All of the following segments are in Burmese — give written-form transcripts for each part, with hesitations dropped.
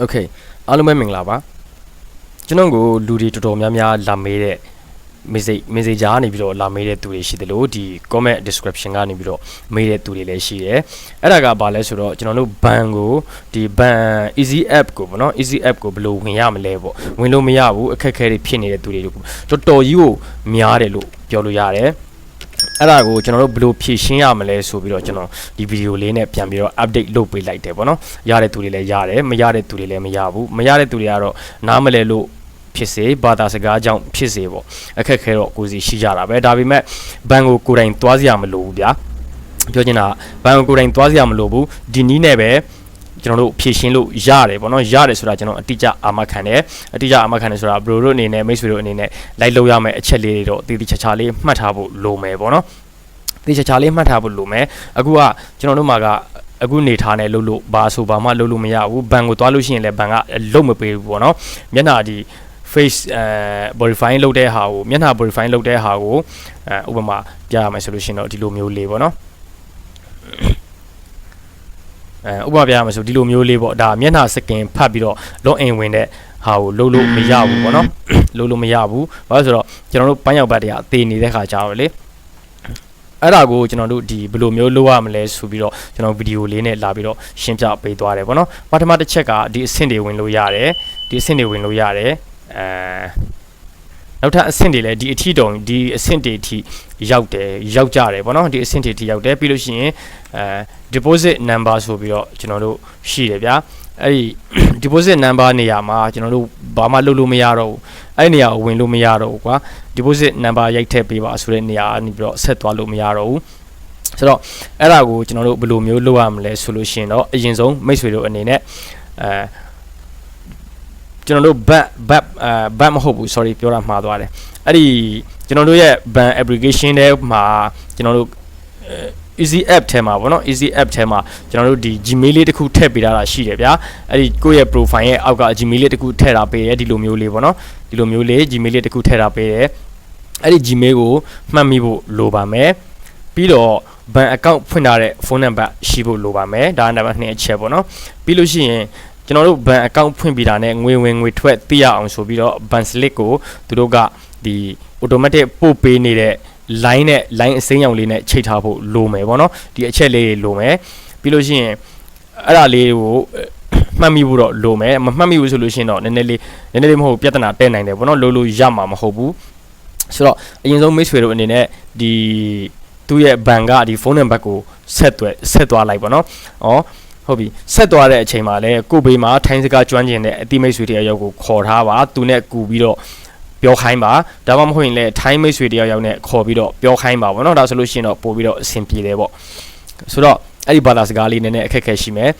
Okay အားလုံးပဲမင်္ဂလာပါကျွန်တော်ကိုလူတွေတော်တော်များများလာမေးတဲ့ message ကနေပြီးတော့လာမေးတဲ့သူတွေရှိတယ်လို့ဒီ comment description ကနေပြီးတော့မေးတဲ့သူတွေလည်းရှိတယ်အဲ့ဒါကဘာလဲဆိုတော့ကျွန်တော်တို့ ban ကိုဒီ ban easy app ကိုပေါ့နော် easy app ကိုဘယ်လိုဝင်ရမလဲပေါ့ဝင်လို့မရဘူးအခက်အခဲတွေဖြစ်နေတဲ့သူတွေတော်တော်ကြီးကိုများတယ်လို့ပြောလို့ရတယ်အဲ့ဒါကိုကျွန်တော်တို့ဘယ်လိုဖြည့်ရှင်းရမလဲဆိုပြီးတော့ကျွန်တော်ဒီဗီဒီယိုလေးနဲ့ပြန်ပြီးတော့ update လုပ်ပေးလိုက်တယ်ပေါ့နော်ရတဲ့သူတွေလည်းရတယ်မရတဲ့သူတွေလည်းမရဘူးမရတဲ့သူတွေကတော့နားမလဲလို့ဖြစ်စေဘာသာစကားကြောင့်ဖြစ်စေပေါ့အခက်ခဲတော့ကိုယ်စီရှိကြတာပဲဒါပေမဲ့ဘန်ကိုယ်တိုင်သွားစရာမလိုဘူးဗျာပြောချင်တာဘန်ကိုယ်တိုင်သွားစရာမလိုဘူးဒီနည်းနဲ့ပဲကျွန်တော်တို့ဖြည့်ရှင်းလို့ရတယ်ပေါ့နော်ရတယ်ဆိုတာကျွန်တော်အတိအကျအာမခံတယ်အတိအကျအာမခံတယ်ဆိုတာဘရိုတို့အနေနဲ့မိတ်ဆွေတို့အနေနဲ့လိုက်လို့ရမယ့်အချက်လေးတွေတော့တည်တည်ချာချာလေးမှတ်ထားဖို့လိုမယ်ပေါ့နော်တည်ချာချာလေးမှတ်ထားဖို့လိုမယ်အခုကကျွန်တော်တို့မှာကအခုနေထားနေလို့ဘာဆိုဘာမှလုပ်လို့မရဘူးဘန်ကိုသွားလို့ရှိရင်လည်းဘန်ကလုံးမပေးဘူးပေါ့နော်မျက်နှာဒီ face verify လုပ်တဲ့ဟာကိုမျက်နှာ verify လုပ်တဲ့ဟာကိုဥပမာပြရမယ်ဆိုလို့ရှိရင်တော့ဒီလိုမျိုးလေးပေါ့နော်ဥပမာပြရမယ်ဆိုဒီလိုမျိုးလေးပေါ့ဒါမျက်နှာစကင်ဖတ်ပြီးတော့ login ဝင်တဲ့ဟာကိုလုပ်လို့မရဘူးပေါ့နော်လုပ်လို့မရဘူးဘာလို့ဆိုတော့ကျွန်တော်တို့ပန်းရောက်ဘတ်တွေကအသေးနေတဲ့ခါကြာတော့လေအဲ့ဒါကိုကျွန်တော်တို့ဒီဘယ်လိုမျိုးလုပ်ရမလဲဆိုပြီးတော့ကျွန်တော်ဗီဒီယိုလေးနဲ့လာပြီးတော့ရှင်းပြပေးသွားတယ်ပေါ့နော်ပထမတစ်ချက်ကဒီအဆင့်တွေဝင်လို့ရတယ်ဒီအဆင့်တွေဝင်လို့ရတယ်နောက်ထပ်အဆင့်တွေလည်းဒီအထီတုံဒီအဆင့်တွေအထိရောက်ကြတယ်ပေါ့နော်ဒီအဆင့်တွေအထိရောက်တယ်ပြီးလို့ရှိရင် deposit number ဆိုပြီးတော့ကျွန်တော်တို့ရှိတယ်ဗျာအဲ့ဒီ deposit number နေရာမှာကျွန်တော်တို့ဘာမှလုပ်လို့မရတော့ဘူးအဲ့နေရာကိုဝင်လို့မရတော့ဘူးကွာ deposit number ရိုက်ထည့်ပေးပါဆိုတဲ့နေရာကနေပြီးတော့ဆက်သွားလို့မရတော့ဘူးဆိုတော့အဲ့ဒါကိုကျွန်တော်တို့ဘယ်လိုမျိုးလုပ်ရမလဲဆိုလို့ရှိရင်တော့အရင်ဆုံးမိတ်ဆွေတို့အနေနဲ့ကျွန်တော်တို့ bat မဟုတ်ဘူး sorry ပြောတာမှားသွားတယ်အဲ့ဒီကျွန်တော်တို့ရဲ့ ban application ထဲမှာကျွန်တော်တို့ easy app ထဲမှာပေါ့နော် easy app ထဲမှာကျွန်တော်တို့ဒီ gmail လေးတစ်ခုထည့်ပေးတာရှိတယ်ဗျာအဲ့ဒီကိုယ့်ရဲ့ profile ရဲ့အောက်က gmail လေးတစ်ခုထည့်တာပေးတယ်ဒီလိုမျိုးလေးပေါ့နော်ဒီလိုမျိုးလေး gmail လေးတစ်ခုထည့်တာပေးတယ်အဲ့ဒီ gmail ကိုမှတ်မိဖို့လိုပါမယ်ပြီးတော့ ban account ဖွင့်ထားတဲ့ phone number ရှိဖို့လိုပါမယ်ဒါကနံပါတ်2အချက်ပေါ့နော်ပြီးလို့ရှိရင်ကျွန်တော်တို့ ban account ဖွင့်ပြီးတာနဲ့ငွေဝင်ငွေထွက်သိရအောင်ဆိုပြီးတော့ ban slip ကိုသူတို့ကဒီ automatic ပို့ပေးနေတဲ့ line နဲ့ line အစိမ်းရောင်လေးနဲ့ချိန်ထားဖို့လိုမယ်ပေါ့နော်ဒီအချက်လေးတွေလိုမယ်ပြီးလို့ရှိရင်အဲ့ဒါလေးကိုမှတ်မိဖို့တော့လိုမယ်မမှတ်မိဘူးဆိုလို့ရှိရင်တော့နည်းနည်းလေးမဟုတ်ပြဿနာတက်နိုင်တယ်ပေါ့နော်လို့ရမှာမဟုတ်ဘူးဆိုတော့အရင်ဆုံးမိတ်ဆွေတို့အနေနဲ့ဒီသူ့ရဲ့ ban ကဒီ phone number ကိုဆက်သွားလိုက်ပေါ့နော်ဟုတ်ပြီဆက်သွားတဲ့အချိန်မှာလဲကိုဘေးမှာထိုင်းစကားကျွမ်းကျင်တဲ့အတိမိတ်ဆွေတယောက်ကိုခေါ်ထားပါသူနဲ့ကူပြီးတော့ပြောခိုင်းပါဒါမှမဟုတ်ရင်လည်းထိုင်းမိတ်ဆွေတယောက်နဲ့ခေါ်ပြီးတော့ပြောခိုင်းပါဗောနော်ဒါဆိုလို့ရှိရင်တော့ပို့ပြီးတော့အဆင်ပြေတယ်ပေါ့ဆိုတော့အဲ့ဒီဘာသာစကားလေးနည်းနည်းအခက်အခဲရှိမယ်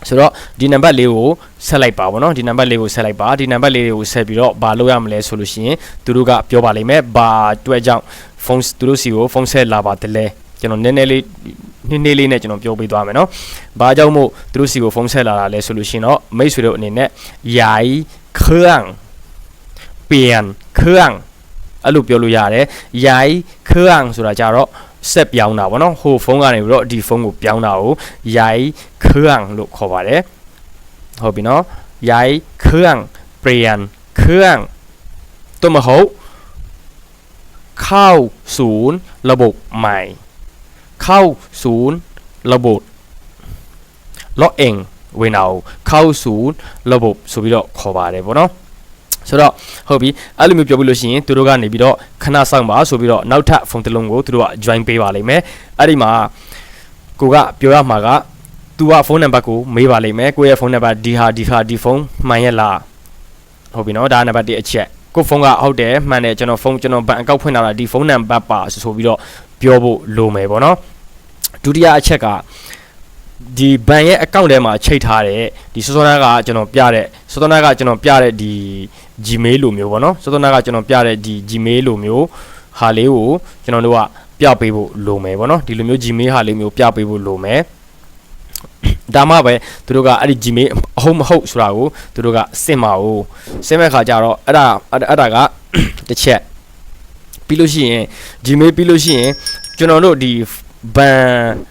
ဆိုတော့ဒီနံပါတ်လေးကိုဆက်လိုက်ပါဗောနော်ဒီနံပါတ်လေးကိုဆက်လိုက်ပါဒီနံပါတ်လေးကိုဆက်ပြီးတော့ဘာလုပ်ရမလဲဆိုလို့ရှိရင်သူတို့ကပြောပါလိမ့်မယ်ဘာတွေ့ကြောင့်ဖုန်းသူတို့စီကိုဖုန်းဆက်လာပါတယ်လဲကျွန်တော်နည်းနည်းလေးနဲ့ကျွန်တော်ပြောပေးသွားမယ်နော်။ဘာကြောင့်မို့သူတို့စီကိုဖုန်းဆက်လာတာလဲဆိုလို့ရှိရင်တော့မိတ်ဆွေတို့အနေနဲ့ယာယီเครื่องเปลี่ยนเครื่องအဲ့လိုပြောလို့ရတယ်။ယာယီเครื่องဆိုတာကြတော့ဆက်ပြောင်းတာပေါ့နော်။ဟိုဖုန်းကနေပြီးတော့ဒီဖုန်းကိုပြောင်းတာကိုယာယီเครื่องလို့ခေါ်ပါတယ်။ဟုတ်ပြီနော်။ယာယီเครื่องเปลี่ยนเครื่องตัวมဟုတ်เข้าศูนย์ระบบใหม่เข้าศูนย์ระบบล็อกเองဝင်အောင်เข้าศูนย์ระบบဆိုပြီးတော့ခေါ်ပါတယ်ပေါ့နော်ဆိုတော့ဟုတ်ပြီအဲ့လိုမျိုးပြောပြီးလို့ရှိရင်သူတို့ကနေပြီးတော့ခဏစောင့်ပါဆိုပြီးတော့နောက်ထပ်ဖုန်းတစ်လုံးကိုသူတို့က join ပေးပါလိမ့်မယ်အဲ့ဒီမှာကိုကပြောရမှာက तू ကဖုန်းနံပါတ်ကိုမေးပါလိမ့်မယ်ကိုရဲ့ဖုန်းနံပါတ်ဒီဖုန်းမှန်ရဲ့လားဟုတ်ပြီနော်ဒါနံပါတ်1အချက်ကိုဖုန်းကဟုတ်တယ်မှန်တယ်ကျွန်တော်ဘန်အကောင့်ဖွင့်လာတာဒီဖုန်းနံပါတ်ပါဆိုပြီးတော့ပြောဖို့လိုမယ်ပေါ့နော်ဒုတိယအချက်ကဒီဘန်ရဲ့အကောင့်ထဲမှာချိတ်ထားတဲ့ဒီစောနာကကျွန်တော်ပြတဲ့ဒီ Gmail လိုမျိုးပေါ့နော်စောနာကကျွန်တော်ပြတဲ့ဒီ Gmail လိုမျိုးဟာလေးကိုကျွန်တော်တို့ကပြပေးဖို့လိုမယ်ပေါ့နော်ဒီလိုမျိုး Gmail ဟာလေးမျိုးပြပေးဖို့လိုမယ်ဒါမှပဲသူတို့ကအဲ့ဒီ Gmail အဟုတ်မဟုတ်ဆိုတာကိုသူတို့ကစစ်မဲ့ခါကြတော့အဲ့ဒါကတစ်ချက်ပြီးလို့ရှိရင် Gmail ပြီးလို့ရှိရင်ကျွန်တော်တို့ဒီ ban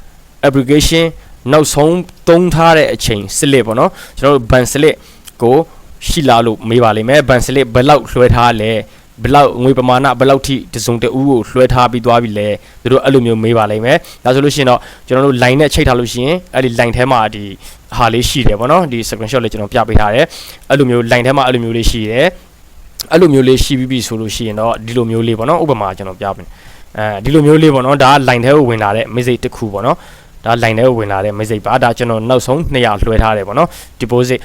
application နောက်ဆုံးသုံးထားတဲ့အချိန် slip ပေါ့နော်ကျွန်တော်တို့ ban slip ကိုရှိလာလို့မေးပါလိမ့်မယ်ဘန်စလစ်ဘယ်လောက်လွှဲထားလဲဘယ်လောက်ငွေပမာဏဘယ်လောက်ထိတစုံတဦးကိုလွှဲထားပြီးသွားပြီလဲသူတို့အဲ့လိုမျိုးမေးပါလိမ့်မယ်ဒါဆိုလို့ရှိရင်တော့ကျွန်တော်တို့ line နဲ့ချိတ်ထားလို့ရှိရင်အဲ့ဒီ line ထဲမှာဒီဟာလေးရှိတယ်ပေါ့နော်ဒီ screenshot လေးကျွန်တော်ပြပေးထားတယ်အဲ့လိုမျိုး line ထဲမှာအဲ့လိုမျိုးလေးရှိတယ်အဲ့လိုမျိုးလေးရှိပြီးပြီဆိုလို့ရှိရင်တော့ဒီလိုမျိုးလေးပေါ့နော်ဥပမာကျွန်တော်ပြပေးဒီလိုမျိုးလေးပေါ့နော်ဒါက line ထဲကိုဝင်လာတဲ့ message တစ်ခုပေါ့နော်ဒါ line ထဲကိုဝင်လာတဲ့ message ပါဒါကျွန်တော်နောက်ဆုံး200လွှဲထားတယ်ပေါ့နော် deposit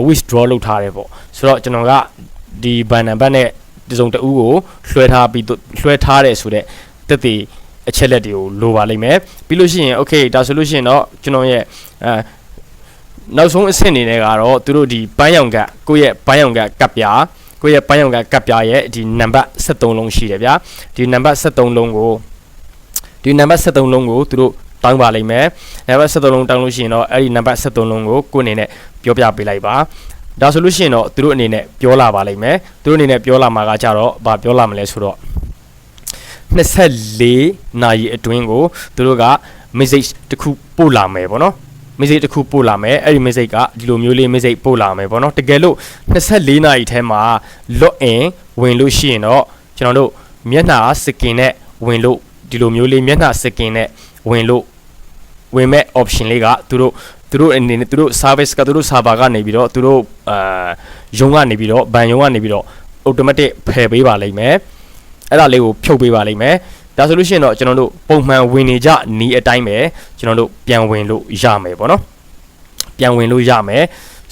withdraw လုပ်ထားတယ်ပေါ့ဆိုတော့ကျွန်တော်ကဒီဘန်နံပါတ်နဲ့ဒီစုံတအူးကိုလွှဲထားပြီးလွှဲထားတယ်ဆိုတဲ့တက်တည်အချက်လက်တွေကိုလိုပါလိမ့်မယ်ပြီးလို့ရှိရင် okay ဒါဆိုလို့ရှိရင်တော့ကျွန်တော်ရဲ့နောက်ဆုံးအဆင့်အနေနဲ့ကတော့သူတို့ဒီပန်းရောင်ကကိုယ့်ရဲ့ပန်းရောင်ကကပ်ပြားကိုယ့်ရဲ့ပန်းရောင်ကကပ်ပြားရဲ့ဒီနံပါတ်73လုံးရှိတယ်ဗျာဒီနံပါတ်73လုံးကိုသူတို့တောင်းပါလိမ့်မယ်နံပါတ်73လုံးတောင်းလို့ရှိရင်တော့အဲ့ဒီနံပါတ်73လုံးကိုကိုယ့်အနေနဲ့ပြောပြပေးလိုက်ပါဒါဆိုလို့ရှိရင်တော့သူတို့အနေနဲ့ပြောလာပါလိမ့်မယ်သူတို့အနေနဲ့ပြောလာမှာကကြတော့ဘာပြောလာမလဲဆိုတော့24နာရီအတွင်းကိုသူတို့က message တစ်ခုပို့လာမယ်ပေါ့နော် message တစ်ခုပို့လာမယ်အဲ့ဒီ message ကဒီလိုမျိုးလေး message ပို့လာမယ်ပေါ့နော်တကယ်လို့24နာရီထဲမှာ log in ဝင်လို့ရှိရင်တော့ကျွန်တော်တို့မျက်နှာ skin နဲ့ဝင်လို့ဒီလိုမျိုးလေးမျက်နှာ skin နဲ့ဝင်မဲ့ option လေးကသူတို့အနေနဲ့သူတို့ service ကသူတို့ server ကနေပြီးတော့သူတို့ရုံးကနေပြီးတော့ဘန်ရုံးကနေပြီးတော့ automatic ဖယ်ပေးပါလိမ့်မယ်အဲ့ဒါလေးကိုဖြုတ်ပေးပါလိမ့်မယ်ဒါဆိုလို့ရှိရင်တော့ကျွန်တော်တို့ပုံမှန်ဝင်နေကြနီးအတိုင်းပဲကျွန်တော်တို့ပြန်ဝင်လို့ရမယ်ပေါ့နော်ပြန်ဝင်လို့ရမယ်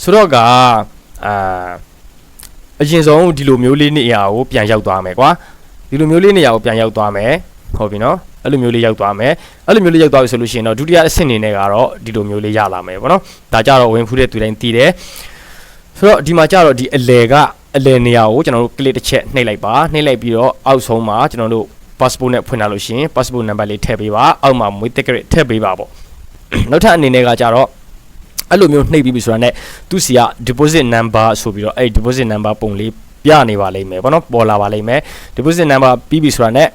ဆိုတော့အရင်ဆုံးဒီလိုမျိုးလေးနေရာကိုပြန်ရောက်သွားမယ်ကွာဒီလိုမျိုးလေးနေရာကိုပြန်ရောက်သွားမယ်ဟုတ်ပြီနော်အဲ့လိုမျိုးလေးရောက်သွားမယ်အဲ့လိုမျိုးလေးရောက်သွားပြီဆိုလို့ရှိရင်တော့ဒုတိယအဆင့်အနေနဲ့ကတော့ဒီလိုမျိုးလေးရလာမယ်ပေါ့နော်ဒါကြတော့ဝင်ဖူးတဲ့သူတိုင်းသိတယ်ဆိုတော့ဒီမှာကြတော့ဒီအလယ်နေရာကိုကျွန်တော်တို့ click တစ်ချက်နှိပ်လိုက်ပါနှိပ်လိုက်ပြီးတော့အောက်ဆုံးမှာကျွန်တော်တို့ passport နဲ့ဖွင့်လာလို့ရှိရင် passport number လေးထည့်ပေးပါအောက်မှာမွေးတက်ကြထည့်ပေးပါပေါ့နောက်ထပ်အနေနဲ့ကကြတော့အဲ့လိုမျိုးနှိပ်ပြီးပြီဆိုတာနဲ့သူစီက deposit number ဆိုပြီးတော့အဲ့ deposit number ပုံလေးပြနေပါလိမ့်မယ်ပေါ့နော်ပေါ်လာပါလိမ့်မယ် deposit number ပြီးပြီဆိုတာနဲ့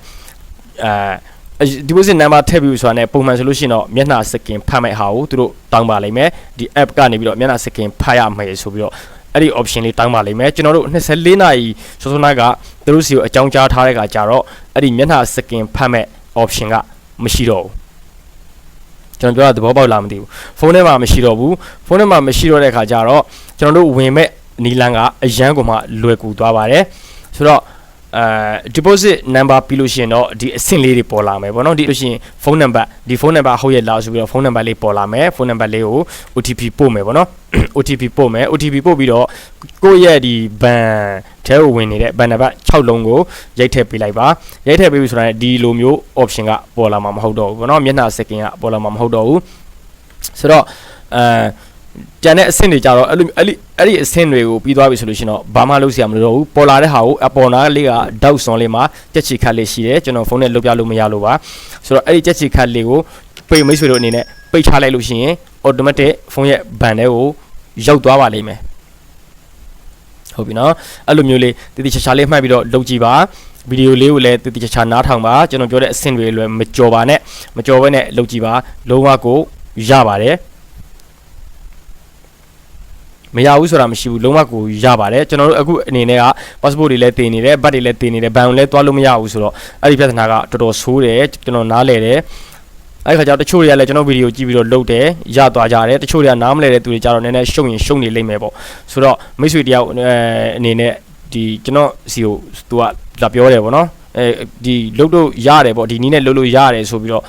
deposit number ထည့်ပြီးဆိုတာနဲ့ပုံမှန်ဆိုလို့ရှိရင်တော့မျက်နှာစကင်ဖတ်မဲ့ဟာကိုသူတို့တောင်းပါလိမ့်မယ်ဒီ app ကနေပြီးတော့မျက်နှာစကင်ဖတ်ရမယ်ဆိုပြီးတော့အဲ့ဒီ option လေးတောင်းပါလိမ့်မယ်ကျွန်တော်တို့24နာရီစောစောနာကသူတို့စီကိုအကြောင်းကြားထားတဲ့အခါကျတော့အဲ့ဒီမျက်နှာစကင်ဖတ်မဲ့ option ကမရှိတော့ဘူးကျွန်တော်ပြောတာသဘောပေါက်လားမသိဘူးဖုန်းထဲမှာမရှိတော့ဘူးဖုန်းထဲမှာမရှိတော့တဲ့အခါကျတော့ကျွန်တော်တို့ဝင်မဲ့နီလန်ကအရန်ကိုမှလွယ်ကူသွားပါတယ်ဆိုတော့deposit number ပြီးလို့ရှိရင်တော့ဒီအဆင့်လေးတွေပေါ်လာမယ်ပေါ့နော်ဒီလို့ရှိရင်ဖုန်းနံပါတ်ဒီဖုန်းနံပါတ်ဟုတ်ရဲ့လားဆိုပြီးတော့ဖုန်းနံပါတ်လေးပေါ်လာမယ်ဖုန်းနံပါတ်လေးကို OTP ပို့မယ်ပေါ့နော် OTP ပို့မယ် OTP ပို့ပြီးတော့ကိုယ့်ရဲ့ဒီဘန်ထဲကိုဝင်နေတဲ့ဘန်နံပါတ်6လုံးကိုရိုက်ထည့်ပေးလိုက်ပါရိုက်ထည့်ပေးပြီဆိုတာဒီလိုမျိုး option ကပေါ်လာမှာမဟုတ်တော့ဘူးပေါ့နော်မျက်နှာစကင်ကပေါ်လာမှာမဟုတ်တော့ဘူးဆိုတော့ကျန်တဲ့အဆင့်တွေကြတော့အဲ့ဒီအဆင့်တွေကိုပြီးသွားပြီဆိုလို့ရှိရင်တော့ဘာမှလုပ်စရာမလိုတော့ဘူးပေါ်လာတဲ့ဟာကိုအပေါ်နာလေးကဒေါက်ဆွန်လေးမှာကြက်ချီခတ်လေးရှိတယ်ကျွန်တော်ဖုန်းနဲ့လုပ်ပြလို့မရလို့ပါဆိုတော့အဲ့ဒီကြက်ချီခတ်လေးကိုပိတ်မိတ်ဆွေတို့အနေနဲ့ပိတ်ချလိုက်လို့ရှိရင် automatic ဖုန်းရဲ့ဘန်ထဲကိုရောက်သွားပါလိမ့်မယ်ဟုတ်ပြီနော်အဲ့လိုမျိုးလေးတတိချာချာလေးမှတ်ပြီးတော့လုပ်ကြည့်ပါဗီဒီယိုလေးကိုလည်းတတိချာချာနားထောင်ပါကျွန်တော်ပြောတဲ့အဆင့်တွေလည်းမကြော်ပါနဲ့မကြော်ဘဲနဲ့လုပ်ကြည့်ပါလုံးဝကိုရပါတယ်မရဘူးဆိုတာမရှိဘူးလုံးဝကိုရပါတယ်ကျွန်တော်တို့အခုအနေနဲ့က passport တွေလည်းတင်နေတယ်ဘတ်တွေလည်းတင်နေတယ်ဘန်လည်းသွားလို့မရဘူးဆိုတော့အဲ့ဒီပြဿနာကတော်တော်ဆိုးတယ်ကျွန်တော်နားလဲတယ်အဲ့ဒီခါကျတော့တချို့တွေကလည်းကျွန်တော်ဗီဒီယိုကြည့်ပြီးတော့လုပ်တယ်ရသွားကြတယ်တချို့တွေကနားမလဲတဲ့သူတွေကြတော့နည်းနည်းရှုံရင်ရှုံနေလိမ့်မယ်ပေါ့ဆိုတော့မိတ်ဆွေတယောက်အနေနဲ့ဒီကျွန်တော်စီကိုသူကလာပြောတယ်ပေါ့နော်ဒီလုပ်လို့ရတယ်ပေါ့ဒီနည်းနဲ့လုပ်လို့ရတယ်ဆိုပြီးတော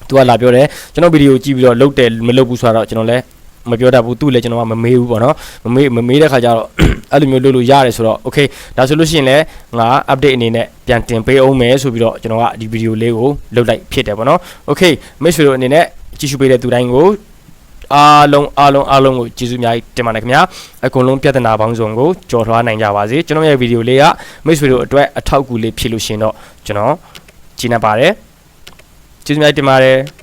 ့သူကလာပြောတယ်ကျွန်တော်ဗီဒီယိုကြည့်ပြီးတော့လုပ်တယ်မလုပ်ဘူးဆိုတော့ကျွန်တော်လည်းမပြောတတ်ဘူးသူ့လည်းကျွန်တော်ကမမေးဘူးပေါ့နော်မမေးတဲ့ခါကျတော့အဲ့လိုမျိုးလုပ်လို့ရတယ်ဆိုတော့ okay ဒါဆိုလို့ရှိရင်လည်းငါ update အနေနဲ့ပြန်တင်ပေးအောင်မယ်ဆိုပြီးတော့ကျွန်တော်ကဒီဗီဒီယိုလေးကိုလုပ်လိုက်ဖြစ်တယ်ပေါ့နော် okay မိတ်ဆွေတို့အနေနဲ့ကြည့်ရှုပေးတဲ့သူတိုင်းကိုအားလုံးကိုကျေးဇူးအများကြီးတင်ပါတယ်ခင်ဗျာအကုန်လုံးပြဿနာပေါင်းစုံကိုကြော်လွှားနိုင်ကြပါစေကျွန်တော်ရဲ့ဗီဒီယိုလေးကမိတ်ဆွေတို့အတွက်အထောက်အကူလေးဖြစ်လို့ရှင်တော့ကျွန်တော်ကျေးနပ်ပါတယ်ကျေးဇူးအများကြီးတင်ပါတယ်